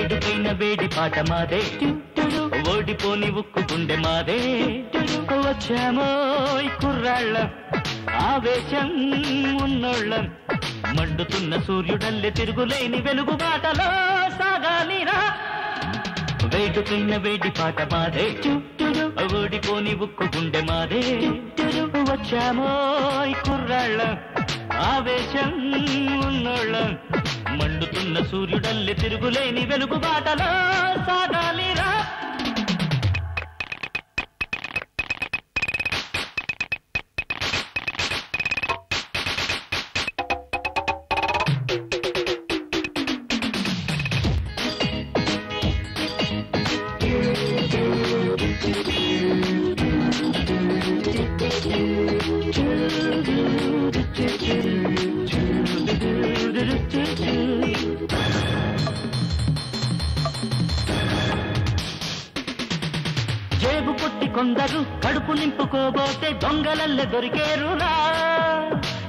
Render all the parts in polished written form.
వేడుకైన వేడి పాట మాదే ఓడిపోని ఉక్కు గుండె మాదే వచ్చామోయ్ కుర్రాళ్ళం ఆవేశం ఉన్నోళ్ళం మండుతున్న సూర్యుడల్లే తిరుగులేని వెలుగు బాటలో సాగాలిరా వేడుకైన వేడి పాట మాదే ఓడిపోని ఉక్కు గుండె మాదే వచ్చామోయ్ కుర్రాళ్ళం ఆవేశం ఉన్నోళ్ళం మండుతున్న సూర్యుడల్లే తిరుగులేని వెలుగు బాటలో సాగాలిరా జేబు పుట్టి కొందరు కడుపు నింపుకోబోతే దొంగలల్లె దొరికేరురా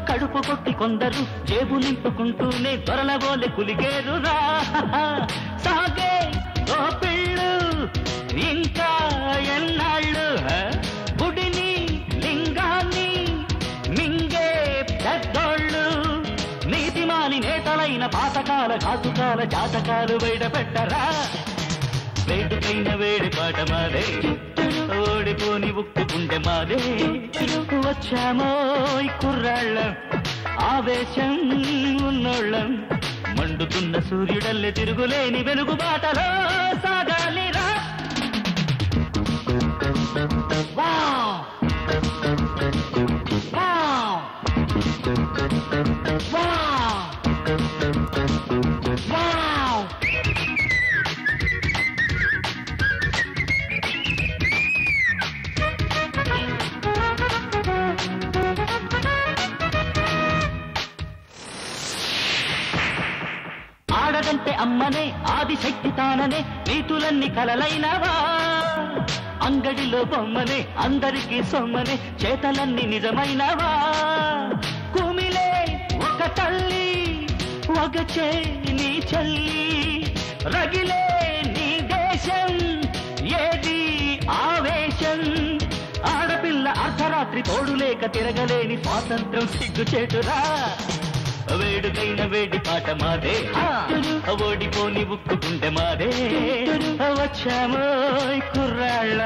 కడుపు కొట్టి కొందరు జేబు నింపుకుంటూనే దొరలబోలే కులిగేరురా సాగే ఓ పిళ్ళు ఇంకా ఎన్నాళ్ళు గుడిని లింగాన్ని మింగే పెద్దోళ్ళు నీతిమాని నేతలైన పాతకాల ఘాతుకాల జాతకాలు బయట పెట్టరా వేడుకైన వేడి పాట మాదే ఓడిపోని ఉక్కు గుండె మాదే వచ్చామోయ్ కుర్రాళ్ళం ఆవేశం ఉన్నోళ్ళం మండుతున్న సూర్యుడల్లే తిరుగులేని వెలుగు బాటలో సాగాలిరా వావ్ వావ్ వావ్ వావ్ ఆడదంటే అమ్మనే ఆదిశక్తి తాననే నీతులన్నీ కలలైనవా అంగడిలో బొమ్మనే అందరికీ సొమ్మనే చేతలన్నీ నిజమైనవా కుమిలే ఒక తల్లి ఒక నీ చెల్లి రగిలే నీ దేశం ఏది ఆవేశం ఆడపిల్ల అర్ధరాత్రి తోడులేక తిరగలేని స్వాతంత్రం సిగ్గుచేటురా వేడుకైన వేడి పాట మాదే ఓడిపోని ఉక్కు గుండె మాదే వచ్చామోయ్ కుర్రాళ్ళ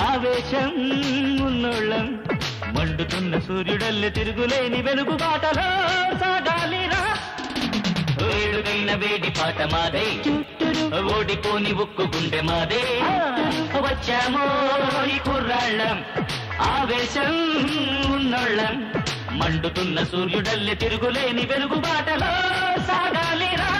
ఆవేశం ఉన్నోళ్ళం మండుతున్న సూర్యుడల్లే తిరుగులేని వెలుగు బాటలో సాగాలిరా వేడుకైన వేడి పాట మాదే ఓడిపోని ఉక్కు గుండె మాదే వచ్చామోయ్ కుర్రాళ్ళం ఆవేశం ఉన్నోళ్ళం మండుతున్న సూర్యుడల్లే తిరుగులేని వెలుగు బాటలో సాగాలిరా